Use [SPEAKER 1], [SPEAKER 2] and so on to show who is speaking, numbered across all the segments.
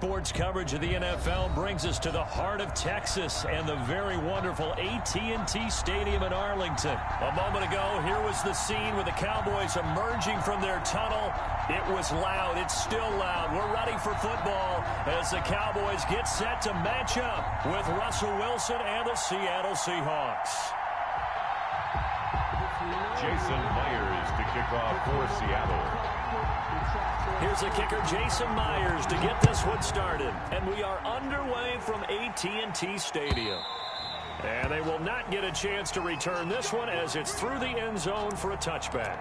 [SPEAKER 1] sports coverage of the NFL brings us to the heart of Texas and the very wonderful AT&T Stadium in Arlington. A moment ago, here was the scene with the Cowboys emerging from their tunnel. It was loud. It's still loud. We're ready for football as the Cowboys get set to match up with Russell Wilson and the Seattle Seahawks.
[SPEAKER 2] Jason Myers to kick off for Seattle.
[SPEAKER 1] Here's the kicker, Jason Myers, to get this one started. And we are underway from AT&T Stadium. And they will not get a chance to return this one as it's through the end zone for a touchback.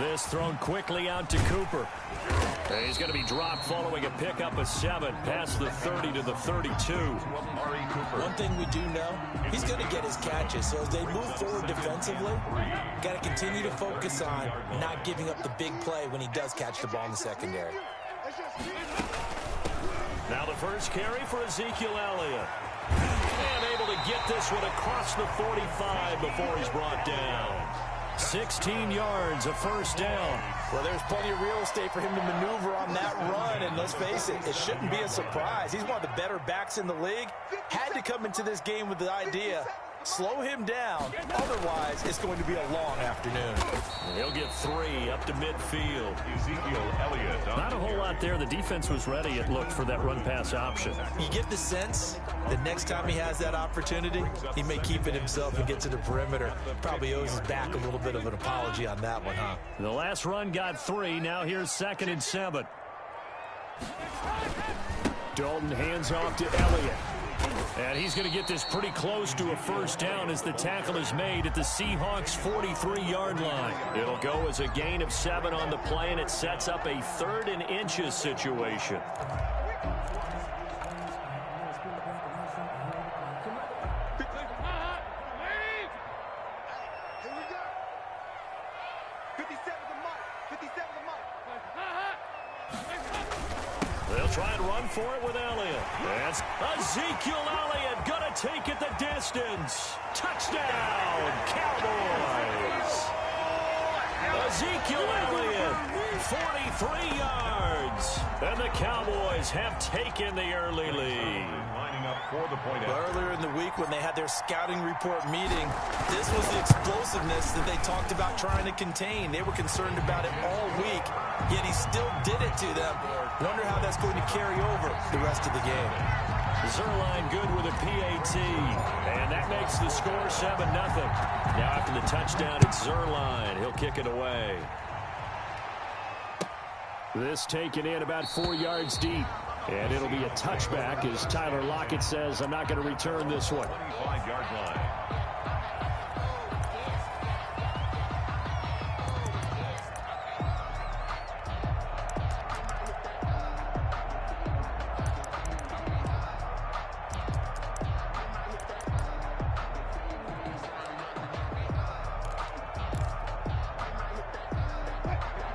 [SPEAKER 1] This thrown quickly out to Cooper. He's going to be dropped following a pickup of 7 past the 30 to the 32.
[SPEAKER 3] One thing we do know, he's going to get his catches. So as they move forward defensively, got to continue to focus on not giving up the big play when he does catch the ball in the secondary.
[SPEAKER 1] Now the first carry for Ezekiel Elliott. And able to get this one across the 45 before he's brought down. 16 yards, a first down.
[SPEAKER 3] Well, there's plenty of real estate for him to maneuver on that run, and let's face it, it shouldn't be a surprise. He's one of the better backs in the league. Had to come into this game with the idea, slow him down, otherwise it's going to be a long afternoon.
[SPEAKER 1] He'll get 3 up to midfield.
[SPEAKER 2] Ezekiel Elliott.
[SPEAKER 1] Not a whole lot there. The defense was ready, it looked, for that run-pass option.
[SPEAKER 3] You get the sense the next time he has that opportunity, he may keep it himself and get to the perimeter. Probably owes his back a little bit of an apology on that one, huh?
[SPEAKER 1] The last run got 3. Now here's 2nd and 7. Dalton hands off to Elliott. And he's going to get this pretty close to a first down as the tackle is made at the Seahawks' 43-yard line. It'll go as a gain of 7 on the play, and it sets up a 3rd and inches situation. They'll try and run for it with Elliott. That's Ezekiel Elliott going to take it the distance. Touchdown, Cowboys. Ezekiel Elliott, 43 yards. And the Cowboys have taken the early lead.
[SPEAKER 2] Lining up for the point.
[SPEAKER 3] Earlier in the week when they had their scouting report meeting, this was the explosiveness that they talked about trying to contain. They were concerned about it all week, yet he still did it to them. Wonder how that's going to carry over the rest of the game.
[SPEAKER 1] Zerline good with a PAT, and that makes the score 7-0. Now after the touchdown, it's Zerline. He'll kick it away. This taken in about 4 yards deep, and it'll be a touchback as Tyler Lockett says, I'm not going to return this one.
[SPEAKER 2] 25-yard line.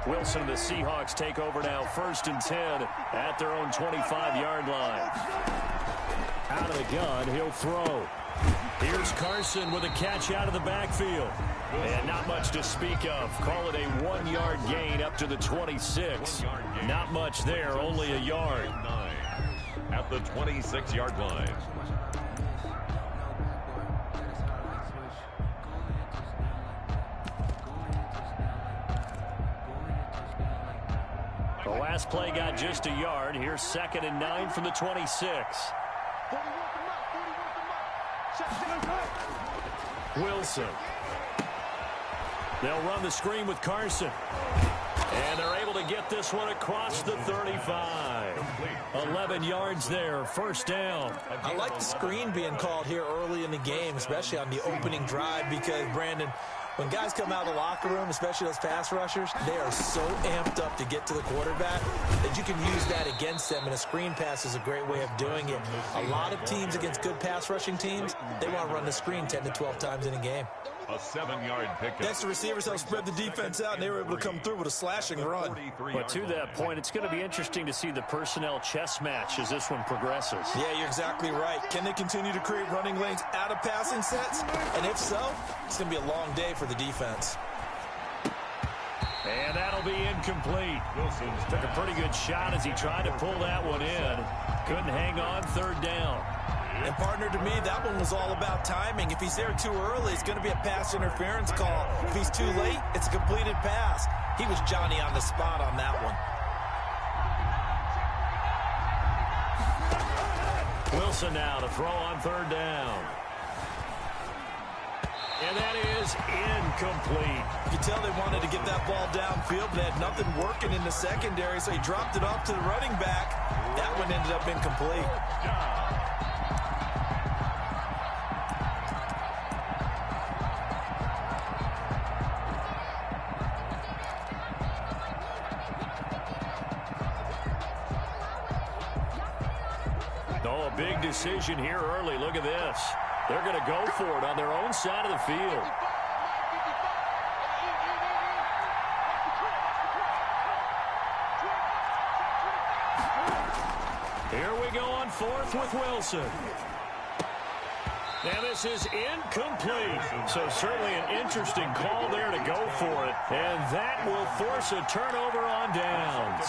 [SPEAKER 1] Wilson and the Seahawks take over now, 1st and 10 at their own 25-yard line. Out of the gun, he'll throw. Here's Carson with a catch out of the backfield. And not much to speak of. Call it a 1-yard gain up to the 26. Not much there, only a yard.
[SPEAKER 2] At the 26-yard line.
[SPEAKER 1] The last play got just a yard. Here's 2nd and 9 from the 26. Wilson. They'll run the screen with Carson. And they're able to get this one across the 35. 11 yards there, first down.
[SPEAKER 3] I like the screen being called here early in the game, especially on the opening drive, because, Brandon, When guys come out of the locker room, especially those pass rushers, they are so amped up to get to the quarterback that you can use that against them, and a screen pass is a great way of doing it. A lot of teams against good pass rushing teams, they want to run the screen 10 to 12 times in a game.
[SPEAKER 2] A 7-yard pickup.
[SPEAKER 3] Next, the receivers help spread the defense out, and they were able to come through with a slashing run.
[SPEAKER 1] But to that point, it's going to be interesting to see the personnel chess match as this one progresses.
[SPEAKER 3] Yeah, you're exactly right. Can they continue to create running lanes out of passing sets? And if so, it's going to be a long day for the defense.
[SPEAKER 1] And that'll be incomplete. Wilson took a pretty good shot as he tried to pull that one in. Couldn't hang on, third down.
[SPEAKER 3] And, partner, to me, that one was all about timing. If he's there too early, it's going to be a pass interference call. If he's too late, it's a completed pass. He was Johnny on the spot on that one.
[SPEAKER 1] Wilson now to throw on third down. And that is incomplete.
[SPEAKER 3] You can tell they wanted to get that ball downfield, but had nothing working in the secondary, so he dropped it off to the running back. That one ended up incomplete.
[SPEAKER 1] Oh, a big decision here early. Look at this. They're going to go for it on their own side of the field. Here we go on fourth with Wilson. And this is incomplete. So certainly an interesting call there to go for it. And that will force a turnover on downs.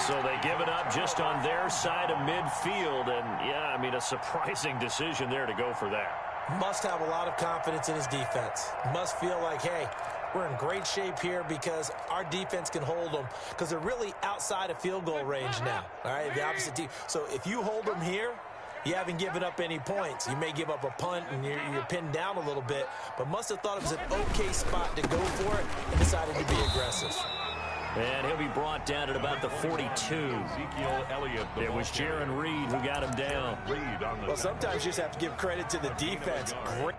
[SPEAKER 1] So they give it up just on their side of midfield. And, yeah, I mean, a surprising decision there to go for that.
[SPEAKER 3] Must have a lot of confidence in his defense. Must feel like, hey, we're in great shape here because our defense can hold them, because they're really outside of field goal range now, all right, the opposite team. So if you hold them here, you haven't given up any points. You may give up a punt and you're pinned down a little bit, but must have thought it was an okay spot to go for it and decided to be aggressive.
[SPEAKER 1] And he'll be brought down at about the 42. It was Jaron Reed who got him down.
[SPEAKER 3] Well, sometimes you just have to give credit to the defense. Great.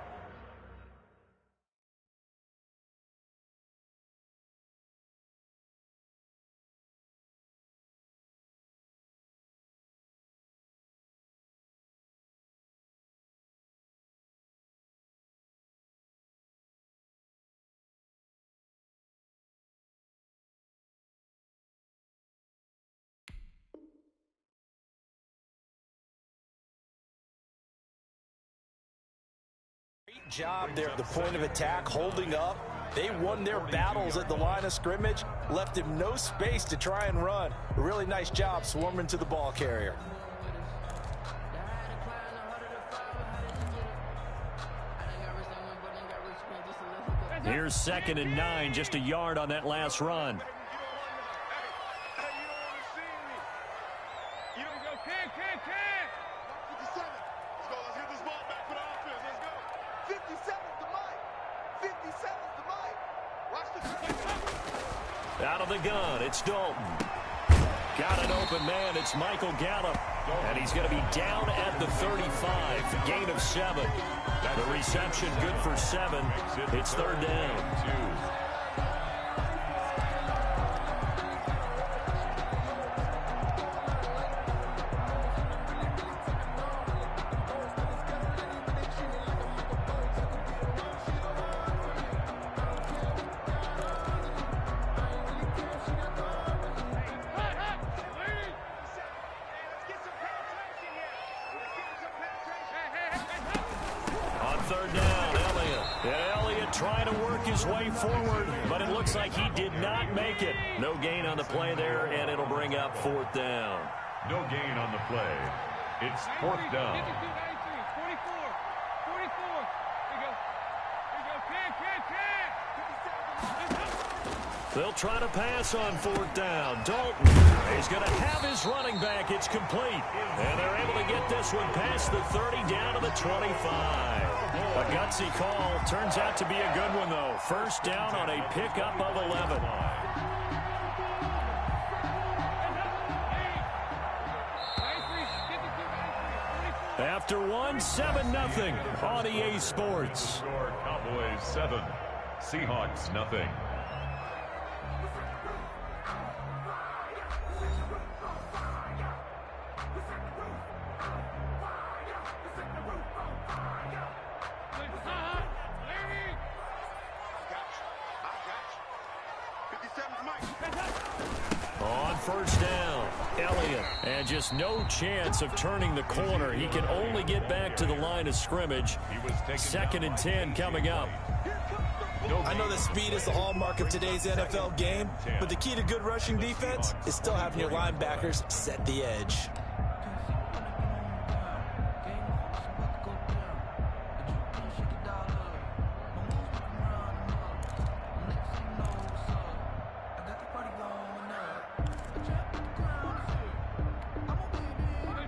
[SPEAKER 3] Job there at the point of attack, holding up. They won their battles at the line of scrimmage, left him no space to try and run. A really nice job swarming to the ball carrier.
[SPEAKER 1] Here's 2nd and 9, just a yard on that last run. Out of the gun, it's Dalton. Got an open man, it's Michael Gallup. And he's going to be down at the 35, gain of 7. The reception good for 7. It's third down. Trying to work his way forward, but it looks like he did not make it. No gain on the play there, and it'll bring up 4th down.
[SPEAKER 2] No gain on the play. It's 4th down.
[SPEAKER 3] 44.
[SPEAKER 1] They'll try to pass on 4th down. Dalton is going to have his running back. It's complete. And they're able to get this one past the 30 down to the 25. A gutsy call. Turns out to be a good one, though. First down on a pickup of 11. After one, 7-0 on EA Sports.
[SPEAKER 2] Cowboys 7, Seahawks, nothing.
[SPEAKER 1] On first down, Elliott. And just no chance of turning the corner. He can only get back to the line of scrimmage. 2nd and 10 coming up.
[SPEAKER 3] I know that speed is the hallmark of today's NFL game, but the key to good rushing defense is still having your linebackers set the edge.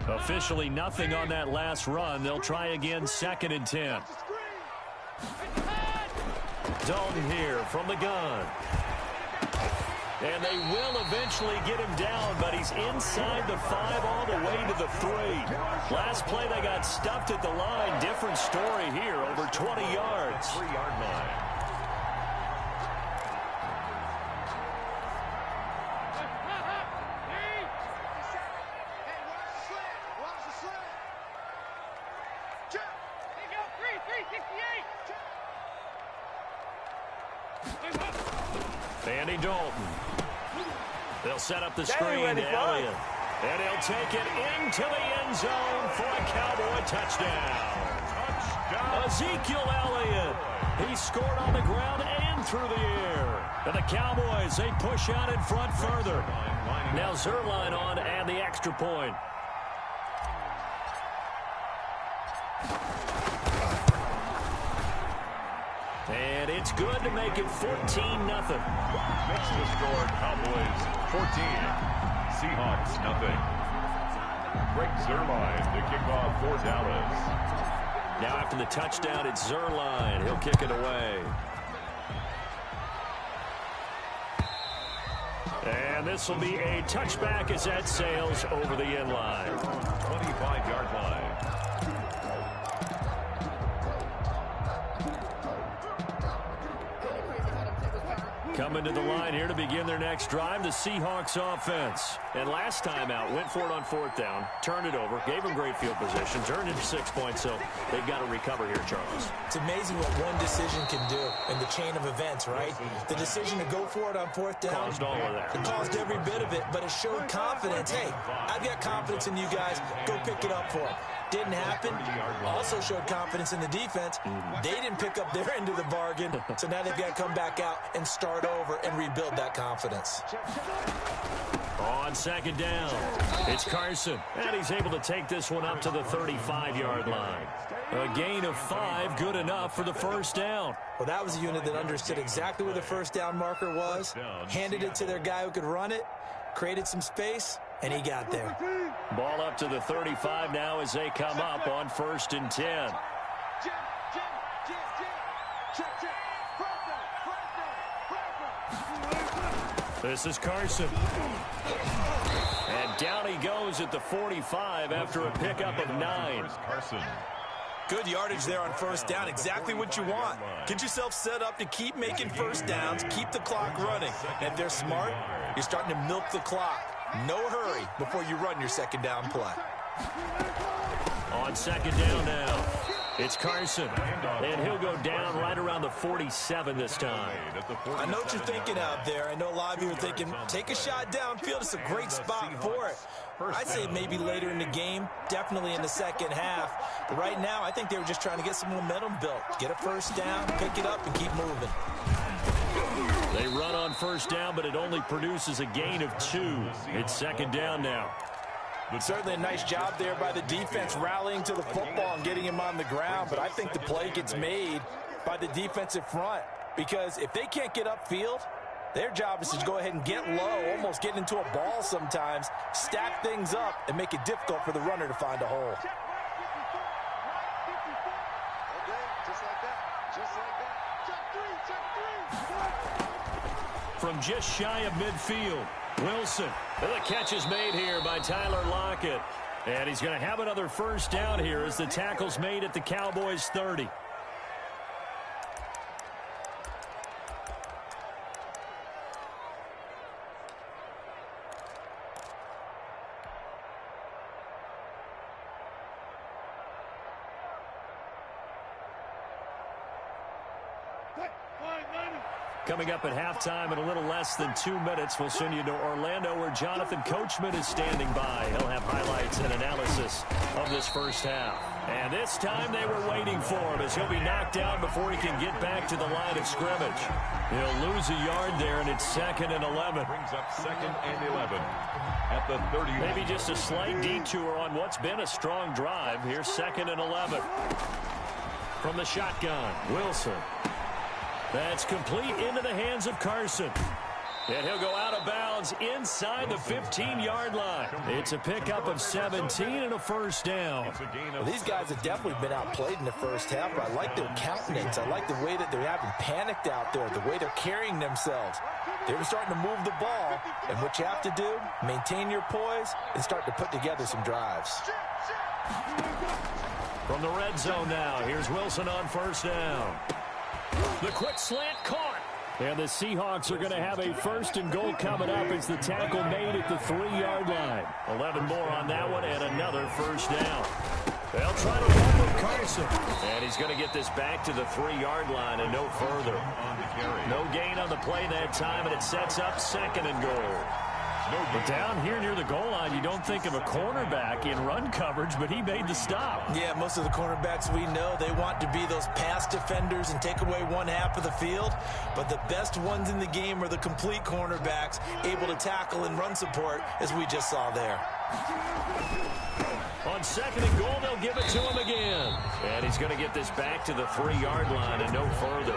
[SPEAKER 1] Officially nothing on that last run. They'll try again, 2nd and 10. Dalton here from the gun. And they will eventually get him down, but he's inside the 5 all the way to the 3. Last play they got stuffed at the line. Different story here, over 20 yards.
[SPEAKER 2] 3-yard line.
[SPEAKER 1] Andy Dalton. They'll set up the screen to Elliott. And he'll take it into the end zone for a Cowboy touchdown. Ezekiel Elliott. He scored on the ground and through the air. And the Cowboys, they push out in front further. Now Zerline on and the extra point. And it's good to make it 14-0.
[SPEAKER 2] Makes the score Cowboys 14. Seahawks, nothing. Greg Zerline to kick off for Dallas.
[SPEAKER 1] Now after the touchdown, it's Zerline. He'll kick it away. And this will be a touchback as that sails over the end line.
[SPEAKER 2] 25-yard line.
[SPEAKER 1] Coming to the line here to begin their next drive, the Seahawks offense. And last time out, went for it on 4th down, turned it over, gave them great field position, turned into 6 points, so they've got to recover here, Charles.
[SPEAKER 3] It's amazing what one decision can do in the chain of events, right? The decision to go for it on 4th down.
[SPEAKER 1] Caused all of that.
[SPEAKER 3] It caused every bit of it, but it showed confidence. Hey, I've got confidence in you guys. Go pick it up for them. Didn't happen. Also showed confidence in the defense. They didn't pick up their end of the bargain, so now they've got to come back out and start over and rebuild that confidence.
[SPEAKER 1] On 2nd down, it's Carson, and he's able to take this one up to the 35-yard line. A gain of 5, good enough for the 1st down.
[SPEAKER 3] Well, that was a unit that understood exactly where the 1st down marker was, handed it to their guy who could run it, created some space, and he got there.
[SPEAKER 1] Ball up to the 35 now as they come up on 1st and 10. This is Carson. And down he goes at the 45 after a pickup of 9.
[SPEAKER 2] Carson.
[SPEAKER 3] Good yardage there on 1st down. Exactly what you want. Get yourself set up to keep making 1st downs, keep the clock running. And if they're smart, you're starting to milk the clock. No hurry before you run your 2nd down play.
[SPEAKER 1] On 2nd down now, it's Carson. And he'll go down right around the 47 this time.
[SPEAKER 3] I know what you're thinking out there. I know a lot of you are thinking, take a shot downfield. It's a great spot for it. I'd say maybe later in the game, definitely in the 2nd half. But right now, I think they were just trying to get some momentum built. Get a 1st down, pick it up, and keep moving.
[SPEAKER 1] They run on 1st down, but it only produces a gain of 2. It's 2nd down now.
[SPEAKER 3] Certainly a nice job there by the defense rallying to the football and getting him on the ground. But I think the play gets made by the defensive front. Because if they can't get upfield, their job is to go ahead and get low, almost get into a ball sometimes, stack things up, and make it difficult for the runner to find a hole.
[SPEAKER 1] From just shy of midfield, Wilson. The catch is made here by Tyler Lockett. And he's going to have another 1st down here as the tackle's made at the Cowboys' 30. Coming up at halftime in a little less than 2 minutes, we'll send you to Orlando where Jonathan Coachman is standing by. He'll have highlights and analysis of this first half. And this time they were waiting for him as he'll be knocked down before he can get back to the line of scrimmage. He'll lose a yard there, and it's 2nd and 11.
[SPEAKER 2] Brings up 2nd and 11 at the 30.
[SPEAKER 1] Maybe just a slight detour on what's been a strong drive. Here's 2nd and 11. From the shotgun, Wilson. That's complete into the hands of Carson. And he'll go out of bounds inside the 15-yard line. It's a pickup of 17 and a first down.
[SPEAKER 3] Well, these guys have definitely been outplayed in the first half, but I like their countenance. I like the way that they're having panicked out there, the way they're carrying themselves. They were starting to move the ball, and what you have to do, maintain your poise and start to put together some drives.
[SPEAKER 1] From the red zone now, here's Wilson on first down. The quick slant caught. And the Seahawks are going to have a 1st and goal coming up as the tackle made at the 3-yard line. 11 more on that one and another first down. They'll try to run with Carson. And he's going to get this back to the 3-yard line and no further. No gain on the play that time, and it sets up 2nd and goal. But down here near the goal line, you don't think of a cornerback in run coverage, but he made the stop.
[SPEAKER 3] Yeah, most of the cornerbacks we know, they want to be those pass defenders and take away one half of the field. But the best ones in the game are the complete cornerbacks, able to tackle and run support, as we just saw there.
[SPEAKER 1] On 2nd and goal, they'll give it to him again. And he's going to get this back to the 3-yard line and no further.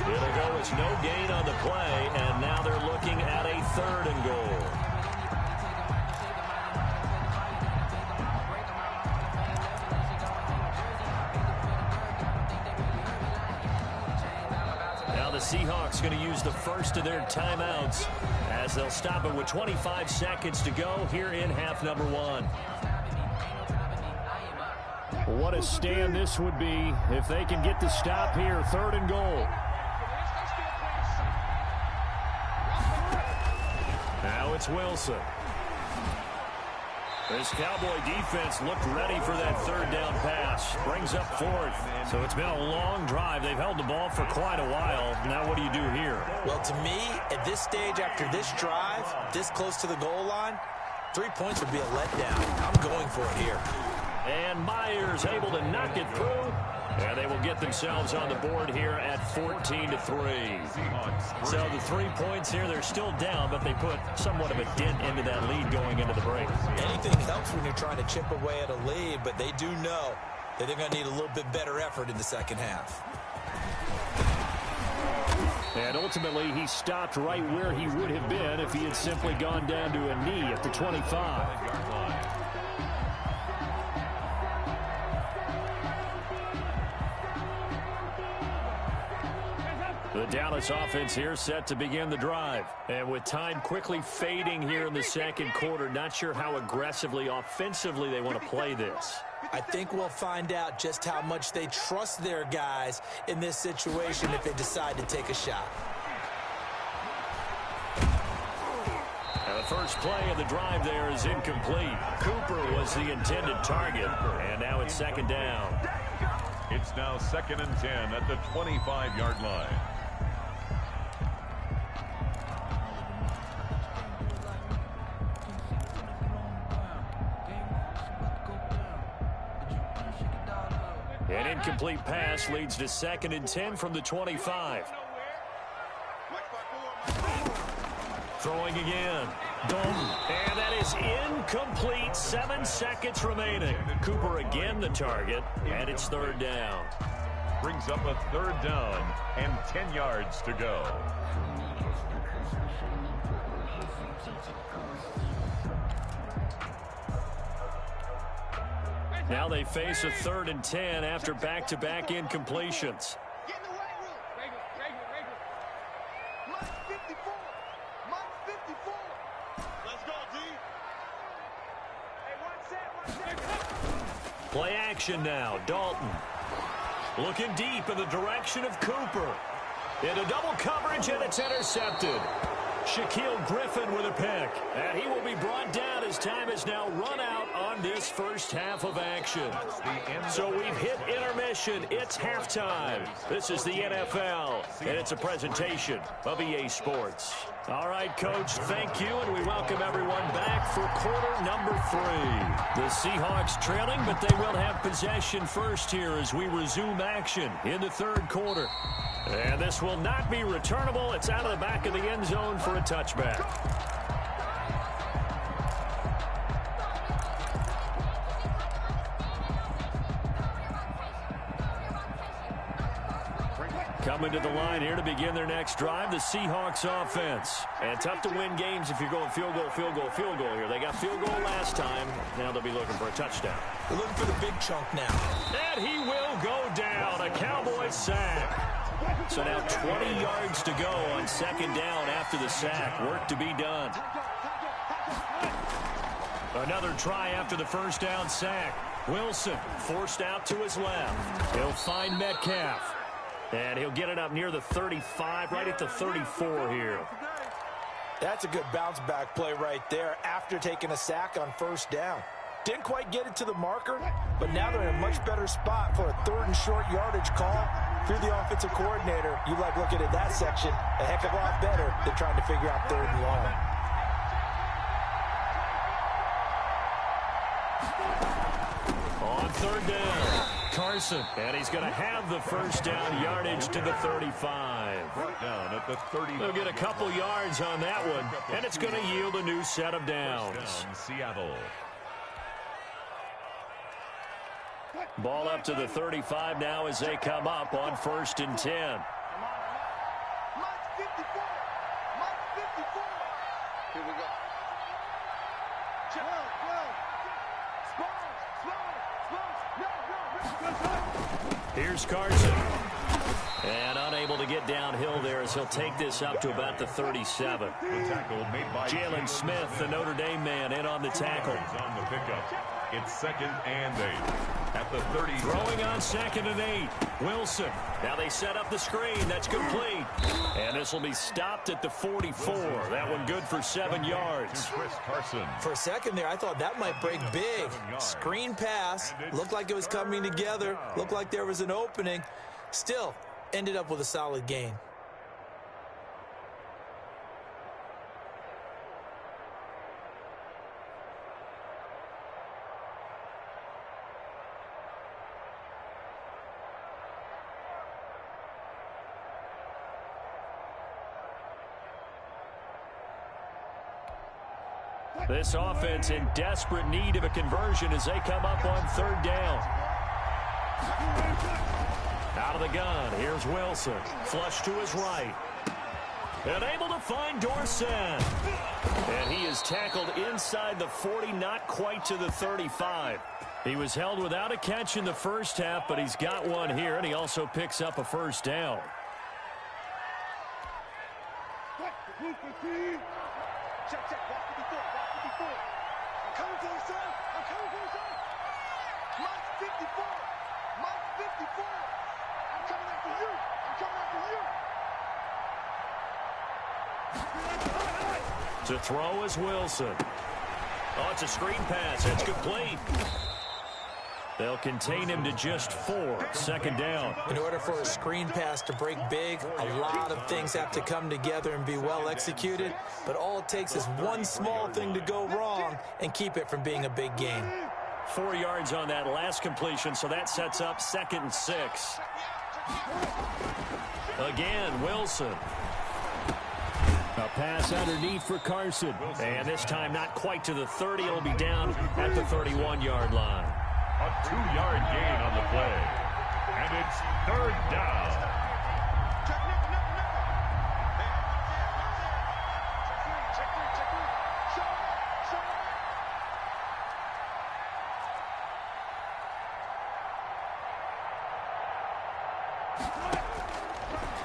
[SPEAKER 1] It'll go as no gain on the play, and now they're looking at a 3rd and goal. Now the Seahawks going to use the first of their timeouts as they'll stop it with 25 seconds to go here in half number 1. What a stand this would be if they can get the stop here. 3rd and goal. Now it's Wilson. This Cowboy defense looked ready for that 3rd down pass. Brings up 4th. So it's been a long drive. They've held the ball for quite a while. Now what do you do here?
[SPEAKER 3] Well, to me, at this stage, after this drive, this close to the goal line, 3 points would be a letdown. I'm going for it here.
[SPEAKER 1] And Myers able to knock it through. And they will get themselves on the board here at 14-3. So the 3 points here, they're still down, but they put somewhat of a dent into that lead going into the break.
[SPEAKER 3] Anything helps when you're trying to chip away at a lead, but they do know that they're going to need a little bit better effort in the second half.
[SPEAKER 1] And ultimately, he stopped right where he would have been if he had simply gone down to a knee at the 25. The Dallas offense here set to begin the drive. And with time quickly fading here in the second quarter, not sure how aggressively, offensively they want to play this.
[SPEAKER 3] I think we'll find out just how much they trust their guys in this situation if they decide to take a shot.
[SPEAKER 1] Now the first play of the drive there is incomplete. Cooper was the intended target, and now it's 2nd down.
[SPEAKER 2] It's now 2nd and 10 at the 25-yard line.
[SPEAKER 1] An incomplete pass leads to 2nd and 10 from the 25. Throwing again. Dalton. And that is incomplete. 7 seconds remaining. Cooper again the target, and it's 3rd down.
[SPEAKER 2] Brings up a 3rd down and 10 yards to go.
[SPEAKER 1] Now they face a 3rd and 10 after back-to-back incompletions.
[SPEAKER 4] Get in the weight room. Regular. Minus 54. Minus 54. Let's go, D. Hey, one set.
[SPEAKER 1] Play action now. Dalton. Looking deep in the direction of Cooper. Into double coverage, and it's intercepted. Shaquille Griffin with a pick. And he will be brought down as time is now run out on on this first half of action. So we've hit intermission. It's halftime. This is the NFL, and it's a presentation of EA Sports. All right, Coach, thank you, and we welcome everyone back for quarter number 3. The Seahawks trailing, but they will have possession first here as we resume action in the third quarter. And this will not be returnable. It's out of the back of the end zone for a touchback. Coming to the line here to begin their next drive, the Seahawks offense. And tough to win games if you're going field goal, field goal, field goal here. They got field goal last time. Now they'll be looking for a touchdown.
[SPEAKER 3] They're looking for the big chunk now.
[SPEAKER 1] And he will go down. A Cowboy sack. So now 20 yards to go on second down after the sack. Work to be done. Another try after the first down sack. Wilson forced out to his left. He'll find Metcalf. And he'll get it up near the 35, right at the 34 here.
[SPEAKER 3] That's a good bounce-back play right there after taking a sack on first down. Didn't quite get it to the marker, but now they're in a much better spot for a third and short yardage call. Through the offensive coordinator, you like looking at that section a heck of a lot better than trying to figure out third and long.
[SPEAKER 1] On third down, Carson, and he's going to have the first down, yardage to the 35.
[SPEAKER 2] Down at the 30.
[SPEAKER 1] They'll get a couple yards on that one, and it's going to yield a new set of downs.
[SPEAKER 2] Down, Seattle.
[SPEAKER 1] Ball up to the 35 now as they come up on 1st and 10.
[SPEAKER 4] Mark 54. Mark 54. Here we go.
[SPEAKER 1] Here's Carson. And unable to get downhill there as he'll take this up to about the 37.
[SPEAKER 2] The tackle made by
[SPEAKER 1] Jalen Smith, the Notre Dame man, in on the tackle.
[SPEAKER 2] On the pickup. It's 2nd and 8. At the 30.
[SPEAKER 1] Throwing on 2nd and 8. Wilson. Now they set up the screen. That's complete. And this will be stopped at the 44. That one good for 7 yards.
[SPEAKER 2] Chris Carson.
[SPEAKER 3] For a second there, I thought that might break big. Screen pass. Looked like it was coming together. Looked like there was an opening. Still, ended up with a solid gain.
[SPEAKER 1] This offense in desperate need of a conversion as they come up on 3rd down. Out of the gun, here's Wilson. Flush to his right. And able to find Dorsett. And he is tackled inside the 40, not quite to the 35. He was held without a catch in the first half, but he's got one here, and he also picks up a first down.
[SPEAKER 4] Check, check, walk 54, walk 54. I'm coming for you, son. I'm coming for you, son. Mike 54. Mike 54. I'm coming after you. I'm coming after you.
[SPEAKER 1] To throw is Wilson. Oh, it's a screen pass. It's complete. They'll contain him to just 4. 2nd down.
[SPEAKER 3] In order for a screen pass to break big, a lot of things have to come together and be well executed. But all it takes is one small thing to go wrong and keep it from being a big gain.
[SPEAKER 1] 4 yards on that last completion, so that sets up 2nd and 6. Again, Wilson. A pass underneath for Carson. And this time not quite to the 30. It'll be down at the 31-yard line.
[SPEAKER 2] A 2-yard gain on the play. And it's 3rd down.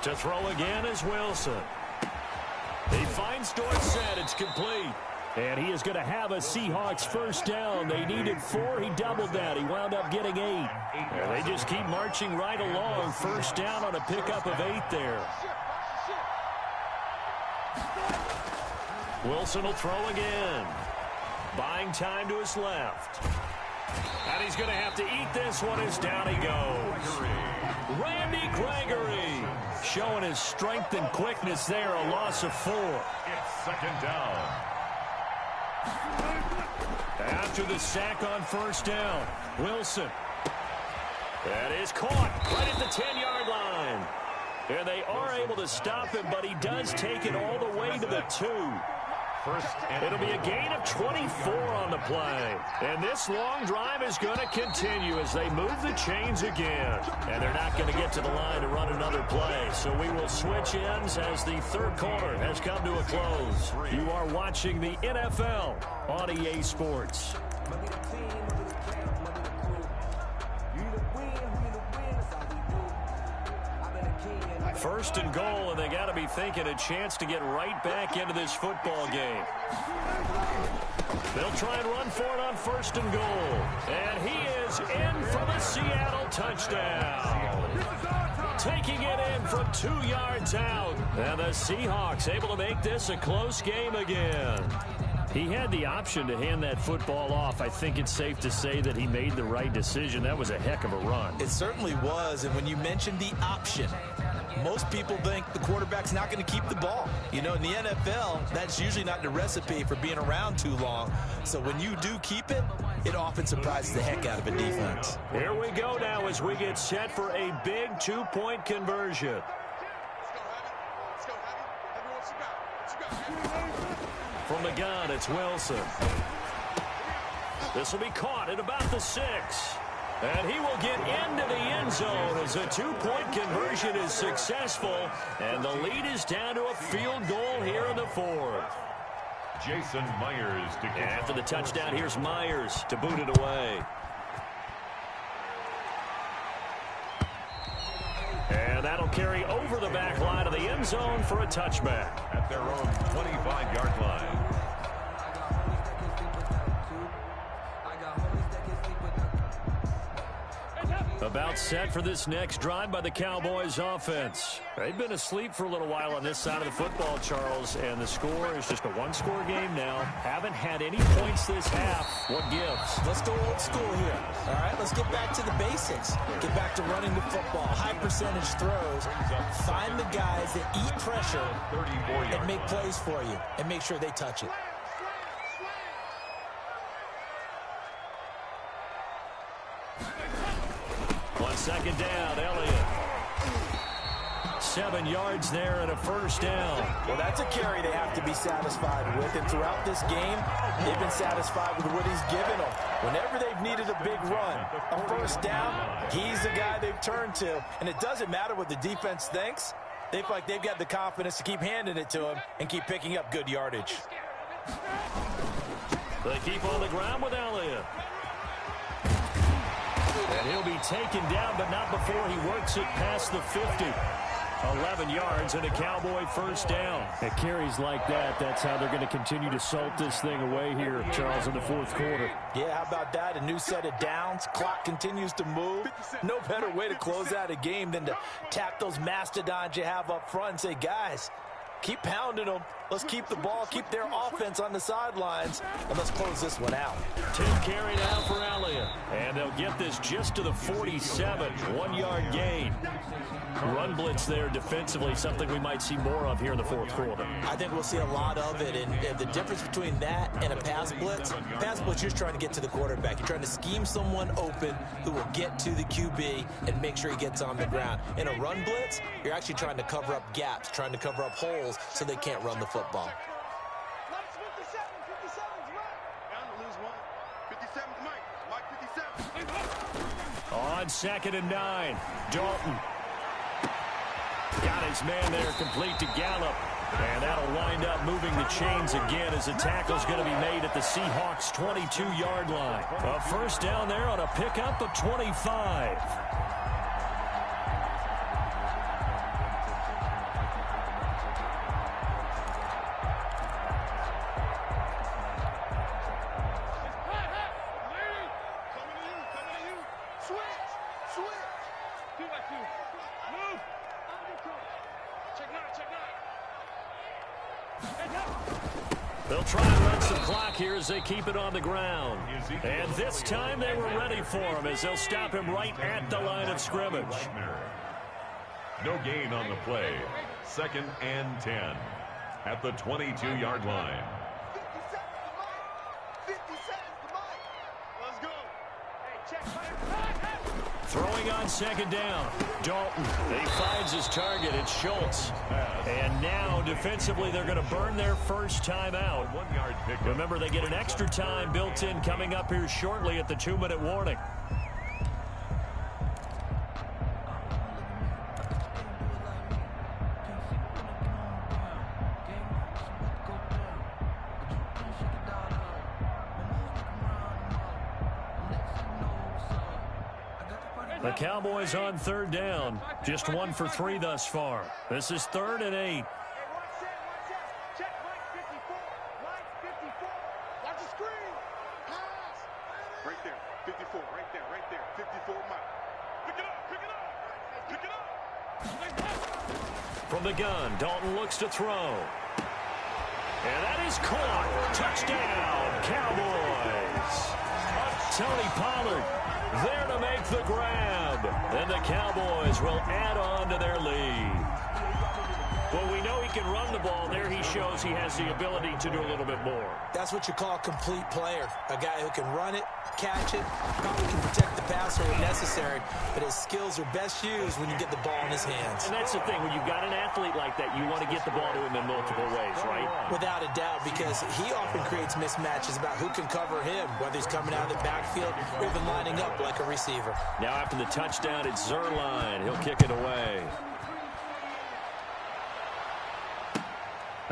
[SPEAKER 1] To throw again is Wilson. He finds Dorsett. It's complete. And he is going to have a Seahawks first down. They needed 4. He doubled that. He wound up getting 8. And they just keep marching right along. First down on a pickup of 8 there. Wilson will throw again. Buying time to his left. And he's going to have to eat this one as down he goes. Randy Gregory showing his strength and quickness there, a loss of 4.
[SPEAKER 2] It's second down.
[SPEAKER 1] After the sack on first down, Wilson. That is caught right at the 10-yard line. And they are able to stop him, but he does take it all the way to the 2. It'll be a gain of 24 on the play. And this long drive is going to continue as they move the chains again. And they're not going to get to the line to run another play. So we will switch ends as the third quarter has come to a close. You are watching the NFL on EA Sports. First and goal, and they got to be thinking a chance to get right back into this football game. They'll try and run for it on first and goal. And he is in for the Seattle touchdown. Taking it in from 2 yards out. And the Seahawks able to make this a close game again. He had the option to hand that football off. I think it's safe to say that he made the right decision. That was a heck of a run.
[SPEAKER 3] It certainly was. And when you mentioned the option, most people think the quarterback's not going to keep the ball. You know, in the NFL, that's usually not the recipe for being around too long. So when you do keep it, it often surprises the heck out of a defense.
[SPEAKER 1] Here we go now as we get set for a big 2-point conversion. From the gun, it's Wilson. This will be caught at about the 6. And he will get into the end zone as a 2-point conversion is successful. And the lead is down to a field goal here in the 4th.
[SPEAKER 2] Jason Myers to get
[SPEAKER 1] after the touchdown, here's Myers to boot it away. And that'll carry over the back line of the end zone for a touchback.
[SPEAKER 2] At their own 25-yard line.
[SPEAKER 1] About set for this next drive by the Cowboys offense. They've been asleep for a little while on this side of the football, Charles, and the score is just a one-score game now. Haven't had any points this half. What gives?
[SPEAKER 3] Let's go old school here. All right, let's get back to the basics. Get back to running the football, high percentage throws. Find the guys that eat pressure and make plays for you and make sure they touch it.
[SPEAKER 1] On second down, Elliott. 7 yards there and a first down.
[SPEAKER 3] Well, that's a carry they have to be satisfied with. And throughout this game, they've been satisfied with what he's given them. Whenever they've needed a big run, a first down, he's the guy they've turned to. And it doesn't matter what the defense thinks. They feel like they've got the confidence to keep handing it to him and keep picking up good yardage.
[SPEAKER 1] They keep on the ground with Elliott. And he'll be taken down, but not before he works it past the 50. 11 yards and a Cowboy first down. At carries like that, that's how they're going to continue to salt this thing away here, Charles, in the 4th quarter.
[SPEAKER 3] Yeah, how about that? A new set of downs. Clock continues to move. No better way to close out a game than to tap those mastodons you have up front and say, guys, keep pounding them. Let's keep the ball, keep their offense on the sidelines, and let's close this one out.
[SPEAKER 1] 10 carry now for Elliott. And they'll get this just to the 47. 1-yard gain. Run blitz there defensively, something we might see more of here in the 4th quarter.
[SPEAKER 3] I think we'll see a lot of it, and the difference between that and a pass blitz, you're just trying to get to the quarterback. You're trying to scheme someone open who will get to the QB and make sure he gets on the ground. In a run blitz, you're actually trying to cover up gaps, trying to cover up holes so they can't run the football.
[SPEAKER 1] On 2nd and 9, Dalton. Got his man there complete to Gallup. And that'll wind up moving the chains again as the tackle's going to be made at the Seahawks' 22-yard line. A first down there on a pickup of 25. They'll try and run some clock here as they keep it on the ground. And this time they were ready for him as they'll stop him right at the line of scrimmage.
[SPEAKER 2] No gain on the play. 2nd and 10 at the 22-yard line.
[SPEAKER 4] 50 seconds to Mike. Let's go. Hey, check.
[SPEAKER 1] Throwing on 2nd down. Dalton. He finds his target. It's Schultz. And now defensively they're going to burn their first time out.
[SPEAKER 2] 1-yard pickup.
[SPEAKER 1] Remember, they get an extra time built in coming up here shortly at the 2-minute warning. The Cowboys on 3rd down. Just 1 for 3 thus far. This is 3rd and 8.
[SPEAKER 4] Hey, watch that. Check Mike 54. Mike 54. Watch the screen. Pass. Right there. 54. Right there. 54 Mike. Pick it up.
[SPEAKER 1] From the gun, Dalton looks to throw. And that is caught. Touchdown, Cowboys. Tony Pollard there to make the grab. And the Cowboys will add on to their lead. Well, we know he can run the ball. There he shows he has the ability to do a little bit more.
[SPEAKER 3] That's what you call a complete player. A guy who can run it, catch it, probably can protect the passer when necessary, but his skills are best used when you get the ball in his hands.
[SPEAKER 1] And that's the thing. When you've got an athlete like that, you want to get the ball to him in multiple ways, right?
[SPEAKER 3] Without a doubt, because he often creates mismatches about who can cover him, whether he's coming out of the backfield or even lining up like a receiver.
[SPEAKER 1] Now after the touchdown, it's Zerline. He'll kick it away.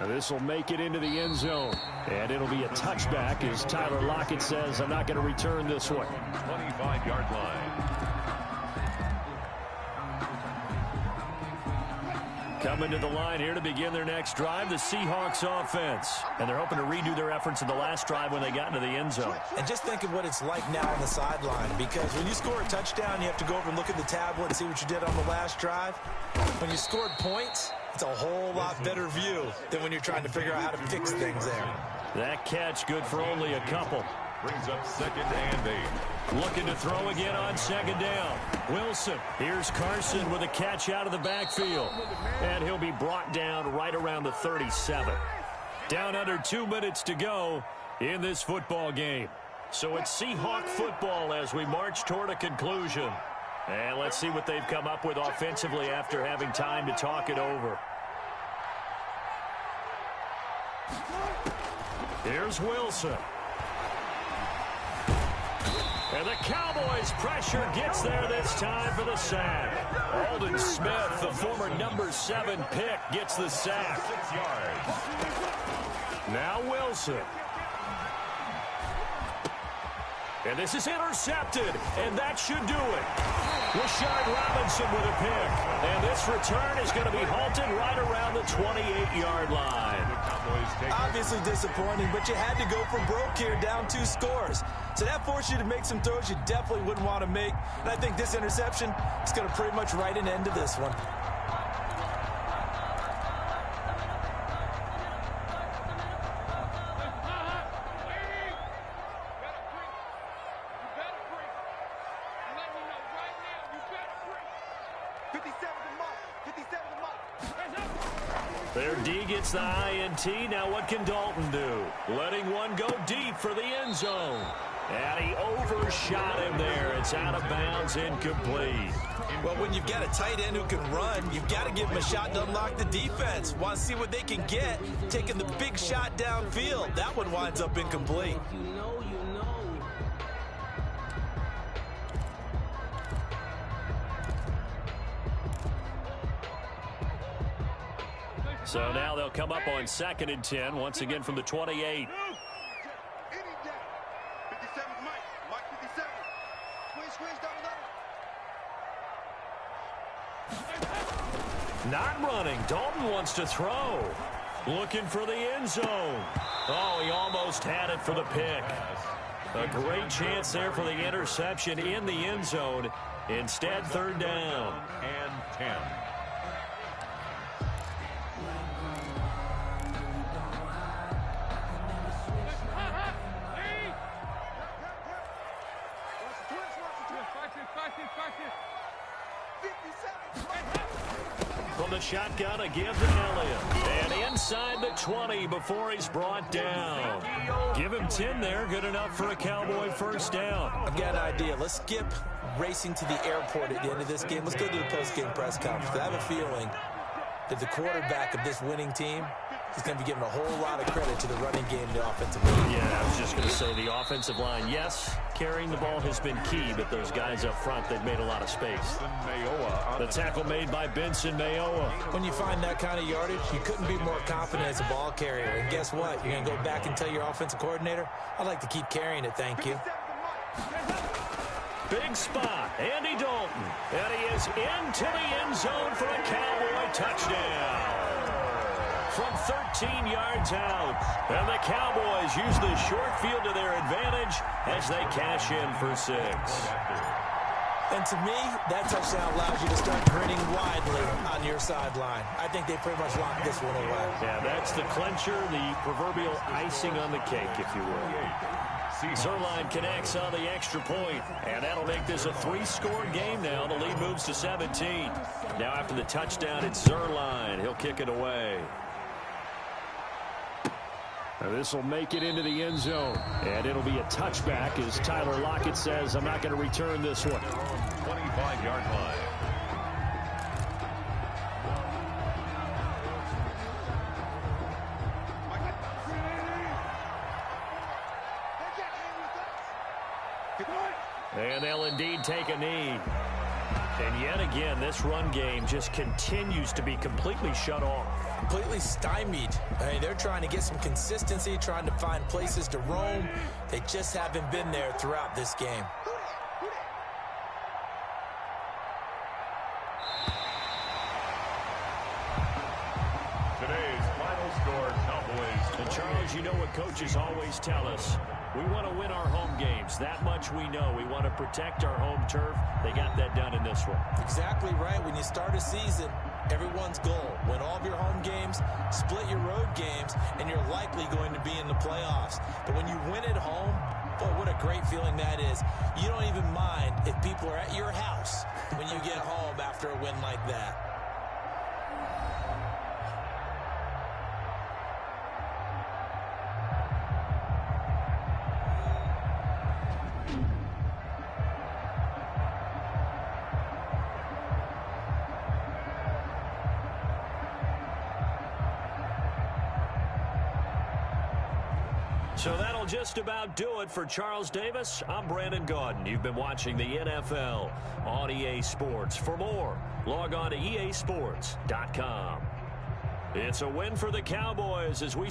[SPEAKER 1] This will make it into the end zone. And it'll be a touchback as Tyler Lockett says, I'm not going to return this one.
[SPEAKER 2] 25-yard line.
[SPEAKER 1] Coming to the line here to begin their next drive, the Seahawks offense. And they're hoping to redo their efforts in the last drive when they got into the end zone.
[SPEAKER 3] And just think of what it's like now on the sideline, because when you score a touchdown, you have to go over and look at the tablet and see what you did on the last drive. When you scored points, it's a whole lot better view than when you're trying to figure out how to fix things there.
[SPEAKER 1] That catch good for only a couple.
[SPEAKER 2] Brings up 2nd and 8.
[SPEAKER 1] Looking to throw again on 2nd down. Wilson. Here's Carson with a catch out of the backfield. And he'll be brought down right around the 37. Down under 2 minutes to go in this football game. So it's Seahawk football as we march toward a conclusion. And let's see what they've come up with offensively after having time to talk it over. Here's Wilson. And the Cowboys pressure gets there this time for the sack. Aldon Smith, the former number 7 pick, gets the sack.
[SPEAKER 2] 6 yards.
[SPEAKER 1] Now Wilson. And this is intercepted, and that should do it. Rashard Robinson with a pick. And this return is going to be halted right around the 28-yard line.
[SPEAKER 3] Obviously disappointing, but you had to go for broke here, down 2 scores. So that forced you to make some throws you definitely wouldn't want to make. And I think this interception is going to pretty much write an end to this one.
[SPEAKER 1] Their D gets the INT. Now what can Dalton do? Letting one go deep for the end zone. And he overshot him there. It's out of bounds, incomplete.
[SPEAKER 3] Well, when you've got a tight end who can run, you've got to give him a shot to unlock the defense. Want to see what they can get, taking the big shot downfield. That one winds up incomplete.
[SPEAKER 1] So now they'll come up on 2nd and 10, once again from the 28. Not running. Dalton wants to throw. Looking for the end zone. Oh, he almost had it for the pick. A great chance there for the interception in the end zone. Instead, 3rd down.
[SPEAKER 2] And 10.
[SPEAKER 1] the shotgun, a give to Elliott. And inside the 20 before he's brought down. Give him 10 there, good enough for a Cowboy first down.
[SPEAKER 3] I've got an idea. Let's skip racing to the airport at the end of this game. Let's go to the post-game press conference. I have a feeling that the quarterback of this winning team is going to be giving a whole lot of credit to the running game and the offensive line.
[SPEAKER 1] Yeah, I was just going to say the offensive line, yes, carrying the ball has been key, but those guys up front, they've made a lot of space. The tackle made by Benson Mayowa.
[SPEAKER 3] When you find that kind of yardage, you couldn't be more confident as a ball carrier. And guess what? You're going to go back and tell your offensive coordinator, I'd like to keep carrying it, thank you.
[SPEAKER 1] Big spot, Andy Dalton. And he is into the end zone for a Cowboy touchdown. From 13 yards out. And the Cowboys use the short field to their advantage as they cash in for 6.
[SPEAKER 3] And to me, that touchdown allows you to start grinning widely on your sideline. I think they pretty much locked this one away.
[SPEAKER 1] Yeah, that's the clincher, the proverbial icing on the cake, if you will. Zerline connects on the extra point, and that'll make this a 3-score game now. The lead moves to 17. Now after the touchdown, it's Zerline. He'll kick it away. This will make it into the end zone, and it'll be a touchback as Tyler Lockett says, I'm not going to return this one.
[SPEAKER 2] 25-yard line.
[SPEAKER 1] And they'll indeed take a knee. And yet again, this run game just continues to be completely shut off.
[SPEAKER 3] Completely stymied. I mean, they're trying to get some consistency, trying to find places to roam. They just haven't been there throughout this game.
[SPEAKER 2] Today's final score, Cowboys.
[SPEAKER 1] And Charles, you know what coaches always tell us. We want to win our home games. That much we know. We want to protect our home turf. They got that done in this one.
[SPEAKER 3] Exactly right. When you start a season, everyone's goal, win all of your home games, split your road games, and you're likely going to be in the playoffs. But when you win at home, boy, what a great feeling that is. You don't even mind if people are at your house when you get home after a win like that.
[SPEAKER 1] So that'll just about do it for Charles Davis. I'm Brandon Gaudin. You've been watching the NFL on EA Sports. For more, log on to easports.com. It's a win for the Cowboys as we...